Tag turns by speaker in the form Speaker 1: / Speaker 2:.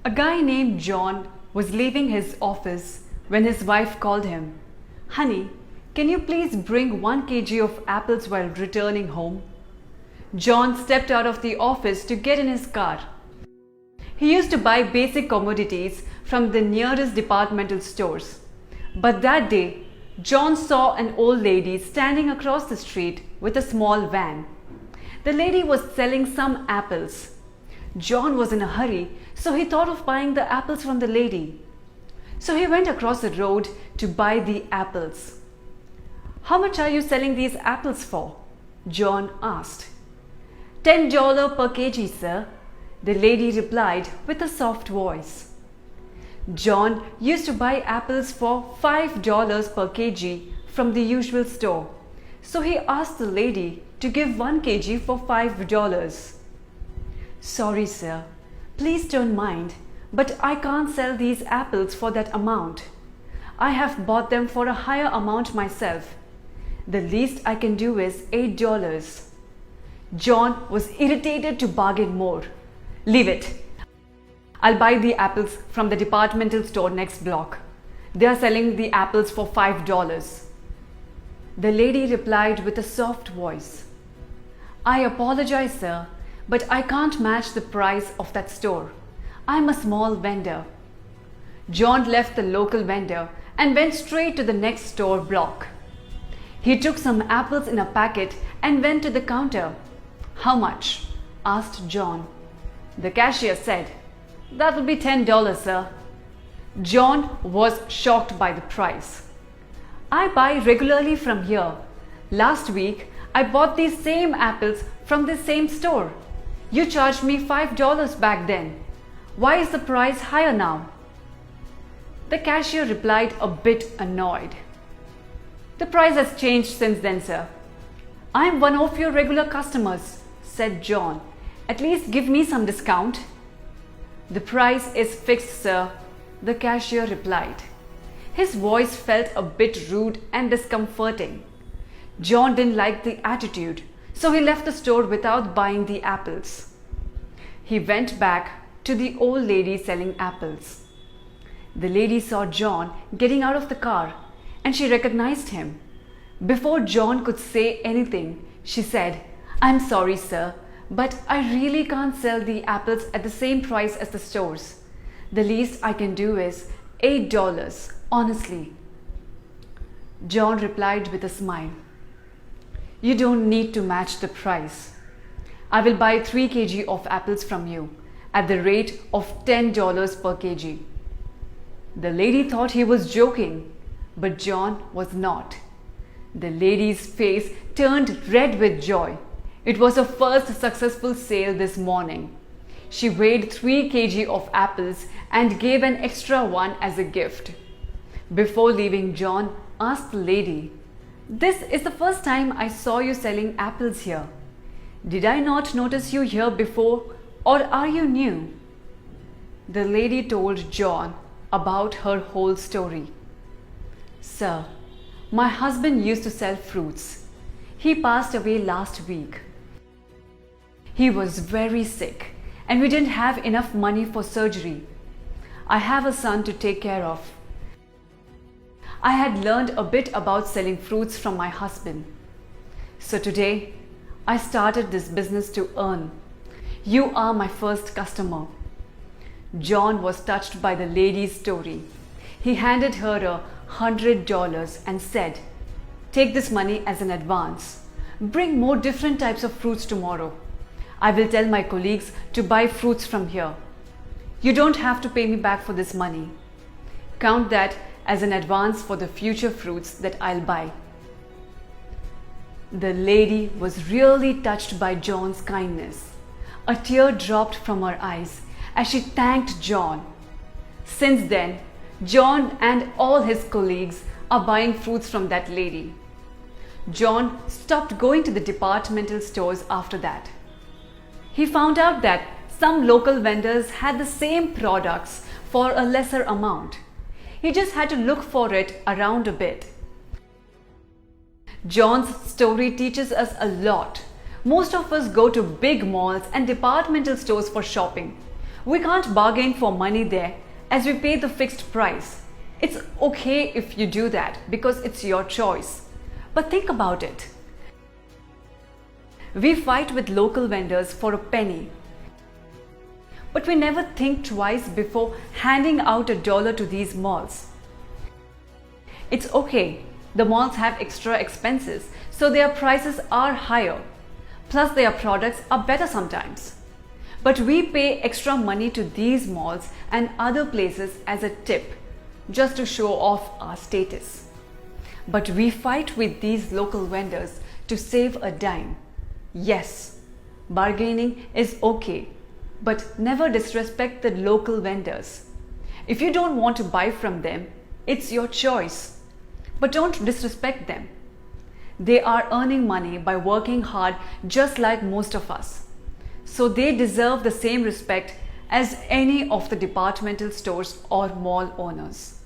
Speaker 1: A guy named John was leaving his office when his wife called him. Honey, can you please bring 1 kg of apples while returning home? John stepped out of the office to get in his car. He used to buy basic commodities from the nearest departmental stores. But that day, John saw an old lady standing across the street with a small van. The lady was selling some apples. John was in a hurry, so he thought of buying the apples from the lady. So he went across the road to buy the apples. How much are you selling these apples for? John asked. $10 per kg, sir, the lady replied with a soft voice. John used to buy apples for $5 per kg from the usual store, so he asked the lady to give 1 kg for $5. Sorry, sir, please don't mind, but I can't sell these apples for that amount. I have bought them for a higher amount myself. The least I can do is $8. John was irritated to bargain more. Leave it. I'll buy the apples from the departmental store next block. They are selling the apples for $5. The lady replied with a soft voice. I apologize, sir, but I can't match the price of that store. I'm a small vendor. John left the local vendor and went straight to the next store block. He took some apples in a packet and went to the counter. How much? Asked John. The cashier said, That will be $10, sir. John was shocked by the price. I buy regularly from here. Last week, I bought these same apples from the same store. You charged me $5 back then. Why is the price higher now? The cashier replied a bit annoyed. The price has changed since then, sir. I am one of your regular customers, said John. At least give me some discount. The price is fixed, sir, the cashier replied. His voice felt a bit rude and discomforting. John didn't like the attitude, so he left the store without buying the apples. He went back to the old lady selling apples. The lady saw John getting out of the car and she recognized him. Before John could say anything, she said, I'm sorry, sir, but I really can't sell the apples at the same price as the stores. The least I can do is $8, honestly. John replied with a smile. You don't need to match the price. I will buy 3 kg of apples from you at the rate of $10 per kg. The lady thought he was joking, but John was not. The lady's face turned red with joy. It was her first successful sale this morning. She weighed 3 kg of apples and gave an extra one as a gift. Before leaving, John asked the lady, This is the first time I saw you selling apples here. Did I not notice you here before, or are you new? The lady told John about her whole story. Sir, my husband used to sell fruits. He passed away last week. He was very sick and we didn't have enough money for surgery. I have a son to take care of. I had learned a bit about selling fruits from my husband. So today, I started this business to earn. You are my first customer. John was touched by the lady's story. He handed her $100 and said, Take this money as an advance. Bring more different types of fruits tomorrow. I will tell my colleagues to buy fruits from here. You don't have to pay me back for this money. Count that as an advance for the future fruits that I'll buy. The lady was really touched by John's kindness. A tear dropped from her eyes as she thanked John. Since then, John and all his colleagues are buying fruits from that lady. John stopped going to the departmental stores after that. He found out that some local vendors had the same products for a lesser amount. He just had to look for it around a bit. John's story teaches us a lot. Most of us go to big malls and departmental stores for shopping. We can't bargain for money there as we pay the fixed price. It's okay if you do that because it's your choice. But think about it. We fight with local vendors for a penny. But we never think twice before handing out $1 to these malls. It's okay. The malls have extra expenses, so their prices are higher. Plus their products are better sometimes. But we pay extra money to these malls and other places as a tip, just to show off our status. But we fight with these local vendors to save a dime. Yes, bargaining is okay, but never disrespect the local vendors. If you don't want to buy from them, it's your choice. But don't disrespect them. They are earning money by working hard just like most of us. So they deserve the same respect as any of the departmental stores or mall owners.